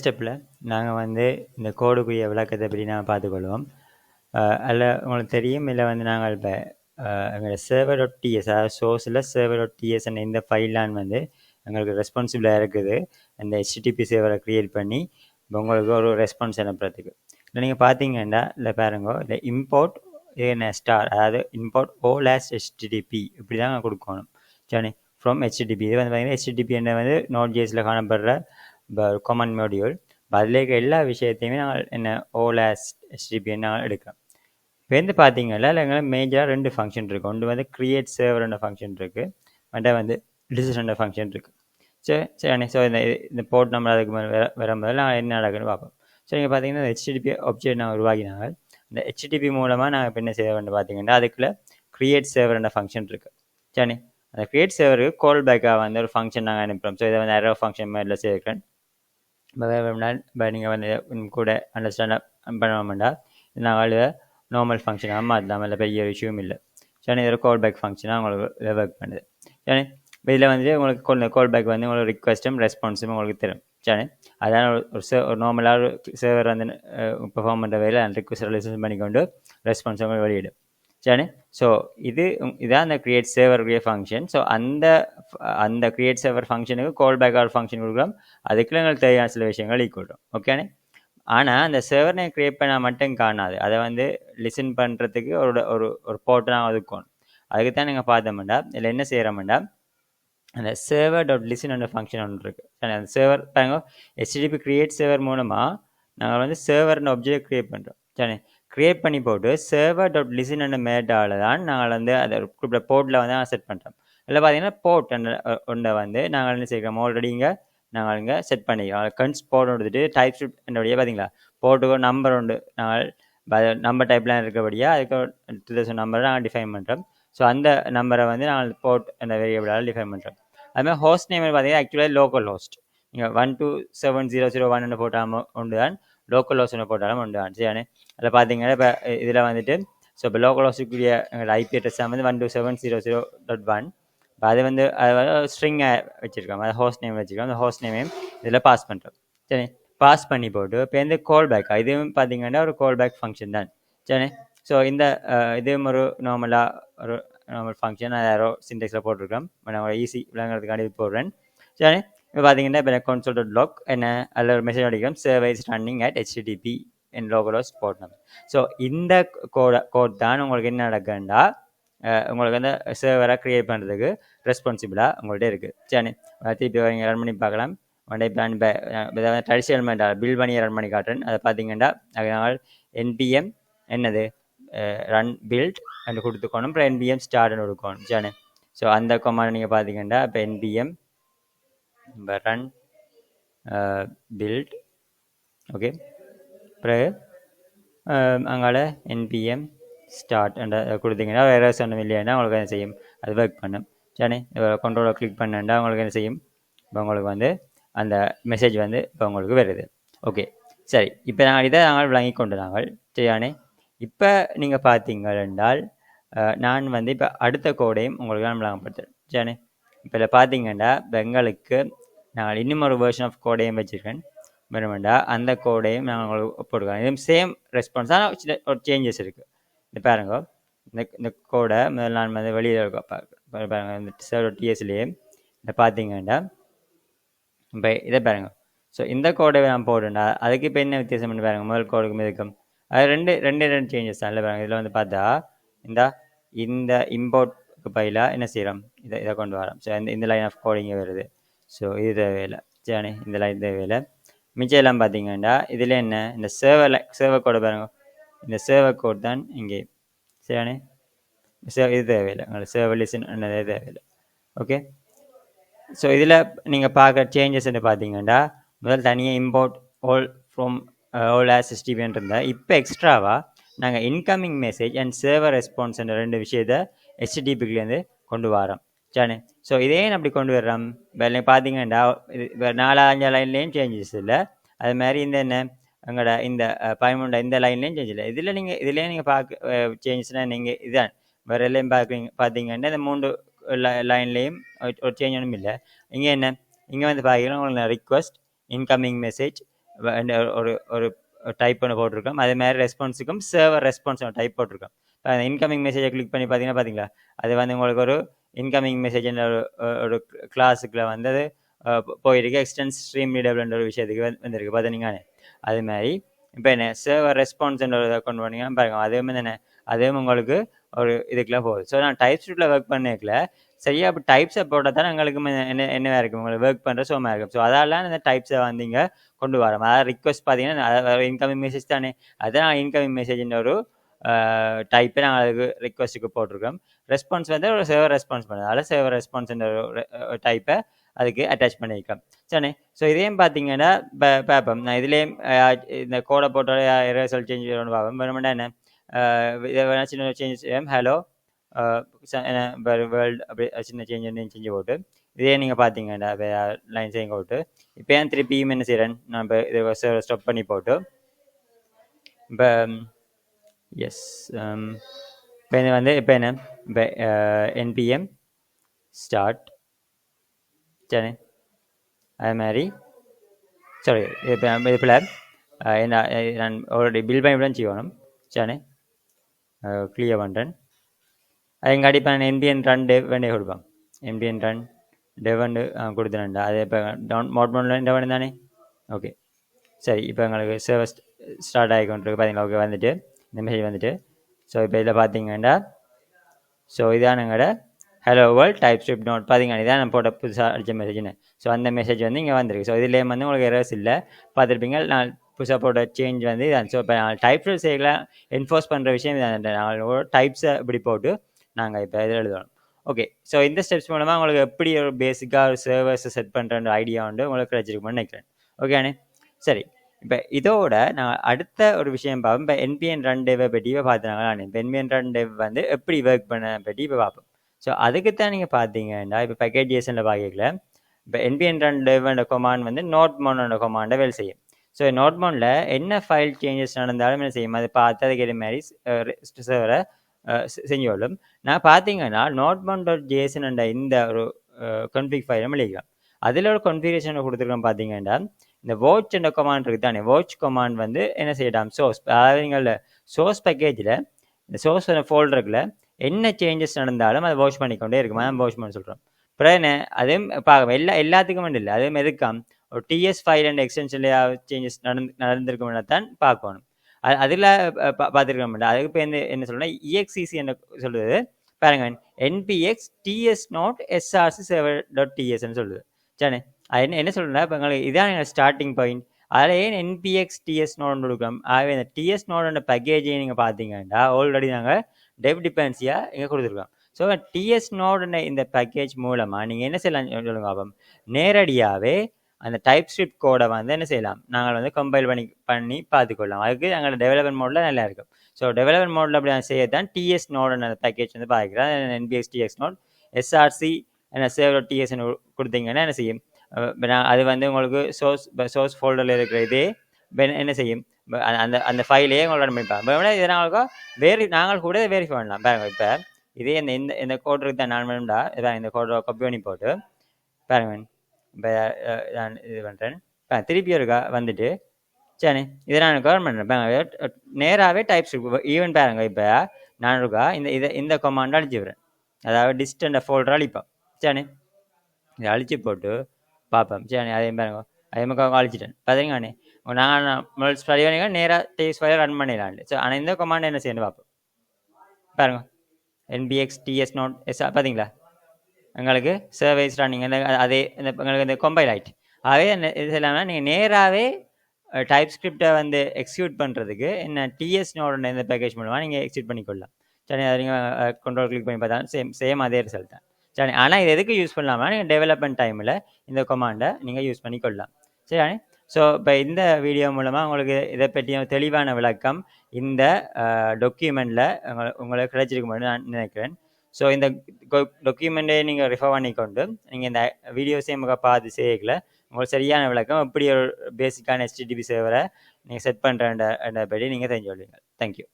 ஸ்டெப்பில் நாங்கள் வந்து இந்த கோடுக்குரிய விளக்கத்தை பற்றி நாங்கள் பார்த்துக்கொள்வோம். அதில் உங்களுக்கு தெரியும், இல்லை வந்து நாங்கள் இப்போ எங்களோட server.ts அதாவது சோர்ஸில் server.ts இந்த ஃபைலான் வந்து எங்களுக்கு ரெஸ்பான்சிபிளாக இருக்குது அந்த HTTP சேவரை க்ரியேட் பண்ணி இப்போ உங்களுக்கு ஒரு ரெஸ்பான்ஸ் அனுப்புறதுக்கு. இல்லை நீங்கள் பார்த்தீங்கன்னா இல்லை பாருங்க, இல்லை இம்போர்ட் ஏன ஸ்டார் அதாவது இம்போர்ட் all as HTTP இப்படி தான் கொடுக்கணும். சரி, ஃப்ரம் HTTP இது வந்து பார்த்தீங்கன்னா HTTP என்ன வந்து Node.jsல காணப்படுற காமன் மாடியூல். அதில் இருக்க எல்லா விஷயத்தையுமே நாங்கள் என்ன all as HTTP நாங்கள் எடுக்கிறோம். இப்போ வந்து பார்த்தீங்கன்னா எங்களுக்கு மேஜராக 2 ஃபங்க்ஷன் இருக்குது. ஒன்று வந்து கிரியேட் சர்வர்ன்ற ஃபங்க்ஷன் இருக்குது, மற்ற வந்து டிசிஷன்ற ஃபங்க்ஷன் இருக்குது. சரி, ஸோ இந்த போர்ட் நம்பர் அதுக்கு மேலே வரும்போது நாங்கள் என்ன நடக்குதுன்னு பார்ப்போம். ஸோ நீங்கள் பார்த்தீங்கன்னா HTTP ஆப்ஜெக்ட் நாங்கள் உருவாக்கினாங்க. இந்த HTTP மூலமாக நாங்கள் இப்போ என்ன செய்ய வேண்டும் பார்த்தீங்கன்னா அதுக்குள்ளே கிரியேட் சர்வர்ன்ற ஃபங்க்ஷன் இருக்குது. சரி, அந்த கிரியேட் சர்வருக்கு கால் பேக்காக வந்து ஒரு ஃபங்க்ஷன் நாங்கள் அனுப்புகிறோம். ஸோ இதை வந்து அரோ ஃபங்க்ஷன் மாதிரில சேர்க்கிறேன். இப்போ நீங்கள் வந்து கூட அண்டர்ஸ்டாண்ட் பண்ண நாங்கள் நார்மல் ஃபங்க்ஷனாக மாற்றலாம், இல்லை பெரிய விஷயம் இல்லை. சரி, இதில் கால் பேக் ஃபங்க்ஷனாக உங்களுக்கு ஒர்க் பண்ணுது. சரி, இதில் வந்து உங்களுக்கு கால் பேக் வந்து உங்களுக்கு ரிக்வஸ்ட்டும் ரெஸ்பான்ஸும் உங்களுக்கு தரும். சரி, அதான் ஒரு நார்மலாக ஒரு சர்வர் வந்து பெர்ஃபார்ம் பண்ணுற வேலை அந்த ரிக்வஸ்ட் லிசன் பண்ணிக்கொண்டு ரெஸ்பான்ஸ் உங்களுக்கு வெளியிடும். சரி, ஸோ இதான் அந்த கிரியேட் சர்வருடைய ஃபங்க்ஷன். ஸோ அந்த கிரியேட் சர்வர் ஃபங்க்ஷனுக்கு கால் பேக் ஆர் ஃபங்க்ஷன் கொடுக்குறோம். அதுக்குள்ள எங்களுக்கு தேவையான சில விஷயங்கள் ஈக்குவல்றோம். ஓகேண்ணே. ஆனால் அந்த சர்வரை கிரியேட் பண்ணால் மட்டும் காணாது, அதை வந்து லிசன் பண்ணுறதுக்கு ஒரு போர்ட்டு நாங்கள் ஒதுக்கணும். அதுக்கு தான் நீங்கள் பார்த்தோம்டா இதில் என்ன செய்கிறோம்டா அந்த server.listen என்ற ஃபங்க்ஷன் ஒன்று இருக்குது. அந்த சர்வர் பாருங்க, HTTP கிரியேட் சர்வர் மூலமாக நாங்கள் வந்து சர்வர்னு ஆப்ஜெக்ட் க்ரியேட் பண்ணுறோம். சரி, க்ரியேட் பண்ணி போட்டு server.listen என்ற மேட்டால் தான் நாங்கள் வந்து அதை குறிப்பிட்ட போர்ட்டில் வந்து செட் பண்ணுறோம். அதில் பார்த்தீங்கன்னா போர்ட் ஒன்றை வந்து நாங்கள் என்ன செய்கிறோம், ஆல்ரெடி நாங்கள் இங்கே செட் பண்ணிக்கிறோம். கன்ஸ் போர்ட் எடுத்துகிட்டு டைப் ஸ்கிரிப்ட் என்னுடைய பார்த்தீங்களா போர்ட்டுக்கு ஒரு நம்பர் உண்டு, நாங்கள் நம்பர் டைப்லாம் இருக்கபடியாக அதுக்கு நம்பரை நாங்கள் டிஃபைன் பண்ணுறோம். ஸோ அந்த நம்பரை வந்து நாங்கள் போர்ட் அந்த வேரியபிளால் டிஃபைன் பண்ணுறோம். அதுமாதிரி ஹோஸ்ட் நேம் பார்த்தீங்கன்னா ஆக்சுவலாக லோக்கல் ஹோஸ்ட். நீங்கள் 127.0.0.1 போட்டாலும் உண்டு தான், லோக்கல் ஹோஸ்ட் போட்டாலும் உண்டு தான். சரி, அதில் பார்த்தீங்கன்னா இப்போ இதில் வந்துட்டு ஸோ இப்போ லோக்கல் ஹோஸ்ட்டுக்குரிய எங்களோட IP அட்ரஸ் வந்து 127.0.0.1. இப்போ அது வந்து ஸ்ட்ரிங்கை வச்சுருக்கோம், அது ஹோஸ்ட் நேம் வச்சுருக்கோம். அந்த ஹோஸ்ட் நேமையும் இதில் பாஸ் பண்ணுறோம். சரி, பாஸ் பண்ணி போட்டு இப்போ இந்த கால் பேக் இதுவும் பார்த்தீங்கன்னா ஒரு கால் பேக் ஃபங்க்ஷன் தான். சரி, ஸோ இந்த இதுவும் ஒரு நார்மலாக ஒரு நார்மல் ஃபங்க்ஷன் யாரோ சின்டெக்ஸில் போட்டிருக்கோம். நான் ஈஸி விளங்குறதுக்காண்டி போடுறேன். சரி, இப்போ பார்த்தீங்கன்னா இப்போ console.log என்ன அதில் ஒரு மெசேஜ் அடிக்கிறோம், server is running at HTTP in localhost port number. So இந்த கோட் தான் உங்களுக்கு என்ன நடக்குதுண்டா உங்களுக்கு அந்த சர்வரை க்ரியேட் பண்ணுறதுக்கு ரெஸ்பான்சிபிளாக உங்கள்கிட்ட இருக்குது. சரி, திருப்பி நீங்கள் ரன் பண்ணி பார்க்கலாம். ஒன் டே பிளான் இப்போ ட்ரெடிஷனல் மெத்தட் பில் பண்ணி ரன் பண்ணி காட்டுறேன். அதை பார்த்தீங்கன்னா அதனால் NPM என்னது ரன் பில்ட் அண்ட் கொடுத்துக்கணும், அப்புறம் NPM ஸ்டார்ட்னு கொடுக்கணும். சரி, ஸோ அந்த கமாண்ட் நீங்கள் பார்த்தீங்கன்னா இப்போ NPM இப்போ ரன் பில்ட் ஓகே, பிறகு அங்கால NPM ஸ்டார்ட் அண்ட் கொடுத்தீங்கன்னா வேறு சொன்ன இல்லையானா உங்களுக்கு என்ன செய்யும், அது ஒர்க் பண்ணும். சரி, கண்ட்ரோலை கிளிக் பண்ணா உங்களுக்கு என்ன செய்யும், இப்போ உங்களுக்கு வந்து அந்த மெசேஜ் வந்து இப்போ உங்களுக்கு வருது. ஓகே, சரி, இப்போ நாங்கள் இதை நாங்கள் விளங்கி கொண்டு நாங்கள் சரியானே. இப்போ நீங்கள் பார்த்தீங்க என்றால் நான் வந்து இப்போ அடுத்த கோடையும் உங்களுக்கு நான் விளங்கப்படுத்துகிறேன். சரி, இப்போ இதில் பார்த்தீங்கன்னா எங்களுக்கு நாங்கள் இன்னும் ஒரு வேர்ஷன் ஆஃப் கோடையும் வச்சுருக்கேன். வேணுமெண்டா அந்த கோடையும் நாங்கள் உங்களுக்கு போட்டுக்கிறோம். இதுவும் சேம் ரெஸ்பான்ஸ் தான், ஒரு சேஞ்சஸ் இருக்குது. இந்த பாருங்க, இந்த கோடை முதல்ல நான் வந்து வெளியில் பாருங்க இந்த server.tsலேயே இதை பார்த்தீங்கன்னா இப்போ இதை பாருங்க. ஸோ இந்த கோடை நான் போடுறேன்டா, அதுக்கு இப்போ என்ன வித்தியாசம் பண்ணி பாருங்க, முதல் கோடுக்கும் இதுக்கும் அது ரெண்டு சேஞ்சஸ் தான் இல்லை பாருங்க. இதில் வந்து பார்த்தா இந்த இம்போர்ட்டுக்கு பயிலாக என்ன செய்கிறோம், இதை கொண்டு வரோம். ஸோ இந்த லைன் ஆஃப் கோடிங்க வருது. ஸோ இது தேவையில்லை. சரி, இந்த லைன் தேவையில்லை. மிச்சம் எல்லாம் பார்த்தீங்கன்னா இதில் என்ன இந்த சர்வர் கோடை பாருங்க, இந்த சர்வர் கோட் தான் இங்கே. சரியானே, இது தேவையில்லை, உங்களுக்கு சர்வர் லிசன் என்னதே தேவையில்லை. ஓகே, ஸோ இதில் நீங்கள் பார்க்குற சேஞ்சஸ் பார்த்தீங்கன்னா முதல் தனியாக இம்போர்ட் all as HTTP இருந்தால் இப்போ எக்ஸ்ட்ராவாக நாங்கள் incoming message and server response என்ற 2 விஷயத்தை HTTPலேருந்து கொண்டு வரோம். சரி, ஸோ இதே அப்படி கொண்டு வர்றோம். இப்போ பார்த்தீங்கன்னா 4-5 லைன்லேயும் சேஞ்சஸ் இல்லை. அது மாதிரி இந்த என்ன எங்களோட இந்த 13 இந்த லைன்லேயும் சேஞ்ச் இல்லை. இதுலேயே நீங்கள் பார்க்க சேஞ்சஸ்னால் நீங்கள் இதுதான் வேறு எல்லாம் பார்த்தீங்கன்னா இந்த 3 லைன்லேயும் ஒரு சேஞ்ச் ஒன்றும் இல்லை. இங்கே என்ன இங்கே வந்து பார்த்தீங்கன்னா உங்களுக்கு ரிக்வஸ்ட், இன்கமிங் மெசேஜ், ஒரு ஒரு டைப் பண்ண போட்டிருக்கோம். அதே மாதிரி ரெஸ்பான்ஸுக்கும் சர்வர் ரெஸ்பான்ஸ் டைப் போட்டிருக்கோம். இன்கமிங் மெசேஜை கிளிக் பண்ணி பார்த்தீங்களா அது வந்து உங்களுக்கு ஒரு இன்கமிங் மெசேஜ் ஒரு கிளாஸுக்குள்ள வந்து அது போயிருக்கு. எக்ஸ்டென்ஸ் ஸ்ட்ரீம் ரீடபிள்ன்ற ஒரு விஷயத்துக்கு வந்திருக்கு பார்த்தீங்கன்னா. அது மாதிரி இப்போ என்ன சர்வர் ரெஸ்பான்ஸ்ன்ற கொண்டு போனீங்கன்னா பாருங்க அதுவும் என்ன அதுவும் உங்களுக்கு ஒரு இதுக்குள்ள போகுது. ஸோ நான் டைப் ஸ்கிரிப்டில் ஒர்க் பண்ணிக்கல சரியா அப்போ டைப்ஸை போட்டால் தான் எங்களுக்கு என்னவா இருக்கும் உங்களுக்கு ஒர்க் பண்ணுற சோமா இருக்கும். ஸோ அதெல்லாம் இந்த டைப்ஸை வந்து இங்கே கொண்டு வரோம். அதாவது ரிக்வஸ்ட் பார்த்தீங்கன்னா இன்கமிங் மெசேஜ் தானே அதான் இன்கமிங் மெசேஜ்ன்ற ஒரு டைப்பை நாங்கள் அதுக்கு ரிக்வஸ்ட்டுக்கு போட்டிருக்கோம். ரெஸ்பான்ஸ் வந்து ஒரு சேவர் ரெஸ்பான்ஸ் பண்ணுது அதனால் சேவர் ரெஸ்பான்ஸ்ன்ற ஒரு டைப்பை அதுக்கு அட்டாச் பண்ணியிருக்கோம் சரி. ஸோ இதையும் பார்த்தீங்கன்னா பார்ப்போம் நான் இதுலேயும் இந்த கோடை போட்டோட ரிசல்ட் சேஞ்ச் ஒன்று பார்ப்போம் வேணுமெண்டா என்ன இதை சின்ன சேஞ்ச் ஹலோ வேர்ல்டு அப்படி சின்ன சேஞ்ச் செஞ்சு போட்டு இதே நீங்கள் பார்த்தீங்கன்னா லைன் செய்ய போட்டு இப்போ ஏன் திருப்பியும் என்ன செய்கிறேன் நான் இப்போ இதை ஸ்டாப் பண்ணி போட்டு இப்போ எஸ் இப்போ இது வந்து இப்போ என்ன இப்போ என்பிஎம் ஸ்டார்ட் சரி அது மாதிரி சாரி இப்போ இதுல என்ன நான் ஆல்ரெடி பில் பண்ணி தான் செய்யணும் சரி கிளியர் பண்ணுறேன். அது எங்கள் அடிப்பா நான் என்பிஎன் ரன் டெவ் வேண்டிய கொடுப்பேன். என்பிஎன் ரன் டெவண்டு கொடுத்துனேன்டா அது இப்போ மோட் பண்ணல டெவன் தானே ஓகே சரி. இப்போ எங்களுக்கு சர்வஸ் ஸ்டார்ட் ஆகிக்கொண்டிருக்கு பார்த்தீங்களா ஓகே வந்துட்டு இந்த மெசேஜ் வந்துட்டு. ஸோ இப்போ இதில் பார்த்தீங்கன்னா ஸோ இதான் எங்களோட hello world type script note பார்த்தீங்கன்னா இதான் நான் போட்ட புதுசாக அடித்த மெசேஜ்னு. ஸோ அந்த மெசேஜ் வந்து இங்கே வந்திருக்கு. ஸோ இதுலேயே வந்து உங்களுக்கு எரர்ஸ் இல்லை பார்த்துருப்பீங்க. நான் புதுசாக போட்ட சேஞ்ச் வந்து இதான். ஸோ இப்போ நான் டைப் செய்யல என்ஃபோர்ஸ் பண்ணுற விஷயம் இதான். நாங்கள் டைப்ஸை இப்படி போட்டு நாங்கள் இப்போ இதில் எழுதணும். ஓகே ஸோ இந்த ஸ்டெப்ஸ் மூலமாக உங்களுக்கு எப்படி ஒரு பேசிக்காக ஒரு சர்வர்ஸை செட் பண்ணுற ஐடியா வந்து உங்களுக்கு கிடைச்சிருக்குன்னு நினைக்கிறேன். ஓகேண்ணே சரி. இப்போ இதோட நான் அடுத்த ஒரு விஷயம் பார்ப்போம். இப்போ என்பிஎன் ரன் டெவை பற்றி இப்போ பார்த்துனாங்க. இப்போ என்பிஎன் ரன் டெவ் வந்து எப்படி ஒர்க் பண்ண பற்றி இப்போ பார்ப்போம். ஸோ அதுக்கு தான் நீங்கள் பார்த்தீங்கன்னா இப்போ பேக்கேஜிஎஸ்ல பார்க்கல இப்போ என்பிஎன் ரன் டெவ்ன்ற கொமாண்ட் வந்து நோட் மோனோட கொமாண்டை வேலை செய்யும். ஸோ நோட் மோனில் என்ன ஃபைல் சேஞ்சஸ் நடந்தாலும் என்ன செய்யும் அதை பார்த்து அதுக்கு மாதிரி சர்வரை செஞ்சோலும். நான் பார்த்தீங்கன்னா நோட் மோன் டாட் ஜேசன் என்ற இந்த ஒரு கான்ஃபிக் ஃபைலும் எழுதிக்கலாம். அதில் ஒரு கான்ஃபிகரேஷனை கொடுத்துருக்கோம் பார்த்தீங்கன்னா இந்த வாட்ச் என்ற கொமாண்ட் இருக்குது தானே வாட்ச் கொமாண்ட் வந்து என்ன செய்யலாம் சோர்ஸ் அதாவது நீங்கள் சோர்ஸ் பேக்கேஜில் இந்த சோர்ஸ் ஃபோல்டருக்குள்ள என்ன சேஞ்சஸ் நடந்தாலும் அதை வாட்ச் பண்ணிக்கொண்டே இருக்கும். அதான் வாட்ச் பண்ண சொல்கிறோம். அப்புறம் என்ன அதையும் பார்க்க எல்லாத்துக்கும் வேண்டிய இல்லை அதுவும் எதுக்காம் ஒரு டிஎஸ் ஃபைல் அண்ட் எக்ஸ்டென்ஷன்ல சேஞ்சஸ் நடந்திருக்கும்னா தான் பார்க்கணும். அதில் பார்த்துருக்க மாட்டேன். அதுக்கு இப்போ என்ன சொல்கிறேன்னா இஎக்ஸிசி என்ன சொல்லுது பாருங்க NPX TS node SRC server dot டிஎஸ்ன்னு சொல்லுது சரி. அது என்ன சொல்கிறேன்னா இப்போ எங்களுக்கு இதான் எங்கள் ஸ்டார்டிங் பாயிண்ட். அதில் ஏன் என்பிஎக்ஸ் டிஎஸ் நோட்னு கொடுக்குறோம். ஆகவே இந்த டிஎஸ் நோடோட பேக்கேஜை நீங்கள் பார்த்தீங்கன்னா ஆல்ரெடி நாங்கள் டெவ் டிபென்சியாக இங்கே கொடுத்துருக்கோம். ஸோ டிஎஸ் நோடுன இந்த பேக்கேஜ் மூலமாக நீங்கள் என்ன செய்யலாம் சொல்லுங்க பாப்போம். நேரடியாகவே அந்த டைப் ஸ்கிரிப்ட் கோடை வந்து என்ன செய்யலாம் நாங்கள் வந்து கம்பைல் பண்ணி பார்த்துக்கொள்ளலாம். அதுக்கு எங்களோட டெவலப்மெண்ட் மோடில் நல்லா இருக்கும். ஸோ டெவலப்மெண்ட் மோடில் அப்படி செய்ய தான் டிஎஸ் நோடுன அந்த பேக்கேஜ் வந்து பார்க்குறேன். என்பிஎக்ஸ் டிஎஸ் நோட் எஸ்ஆர்சி என்ன சேவ் டிஎஸ்ன்னு கொடுத்தீங்கன்னா என்ன செய்யும் அது வந்து உங்களுக்கு சோர்ஸ் ஃபோல்டரில் இருக்கிற இதே என்ன செய்யும் அந்த அந்த ஃபைலையே உங்களோட ரன் பண்ணிப்பாங்க. இதை நாங்கள் நாங்கள் கூட வெரிஃபை பண்ணலாம் பாருங்க. இப்போ இதே இந்த கோட் இருக்கு தான் நான் வேணும்டா இதான் இந்த கோடை காப்பி பண்ணி போட்டு பாருங்க. இப்போ நான் இது பண்ணுறேன் திருப்பி இருக்கா வந்துட்டு சரி இதை நான் கவர் பண்ணுறேன் நேராகவே டைப்ஸ் ஈவன் பாருங்க. இப்போ நான் இருக்கா இந்த கொமாண்டை அழிச்சு விடுறேன். அதாவது டிஸ்டன்ட் ஃபோல்டர் அழிப்போம் சரி. இதை அழிச்சு போட்டு பார்ப்போம் சரி. அதே பாருங்க அதே மாதிரி அழிச்சிட்டேன் பார்த்தீங்கண்ணே. நாங்கள் ஸ்டடி பண்ணிங்க நேராக டிஎஸ் ஃபைலை ரன் பண்ணிடலாண்டு. ஸோ ஆனால் இந்த கொமாண்ட் என்ன செய்யணும் பார்ப்போம் பாருங்க என்பிஎக்ஸ் டிஎஸ் நோட் எஸ் பார்த்தீங்களா எங்களுக்கு சர்வீஸ் ரன்னிங் அதே எங்களுக்கு இந்த கம்பைல் ஆகிட்டு. ஆகவே இது இல்லாமல் நீங்கள் நேராகவே டைப் ஸ்கிரிப்டை வந்து எக்ஸிக்யூட் பண்ணுறதுக்கு என்ன டிஎஸ் நோட இந்த பேக்கேஜ் மூலமாக நீங்கள் எக்ஸிக்யூட் பண்ணிக்கொள்ளலாம் சரி. அதை நீங்கள் கண்ட்ரோல் கிளிக் பண்ணி பார்த்தா சேம் அதே ரிசல்ட் தான் சரி. ஆனால் இது எதுக்கு யூஸ் பண்ணலாமா நீங்கள் டெவலப்மெண்ட் டைமில் இந்த கொமாண்டை நீங்கள் யூஸ் பண்ணிக்கொள்ளலாம் சரி. ஸோ இப்போ இந்த வீடியோ மூலமாக உங்களுக்கு இதை பற்றிய தெளிவான விளக்கம் இந்த டாக்குமெண்ட்டில் உங்களுக்கு கிடைச்சிருக்கும்போது நான் நினைக்கிறேன். ஸோ இந்த டாக்குமெண்ட்டை நீங்கள் ரெஃபர் பண்ணிக்கொண்டு நீங்கள் இந்த வீடியோஸையும் பார்த்து செய்யல உங்களுக்கு சரியான விளக்கம் எப்படி ஒரு பேசிக்கான HTTP சர்வரை நீங்கள் செட் பண்ணுறபடி நீங்கள் தெரிஞ்சு கொள்வீங்க. தேங்க்யூ.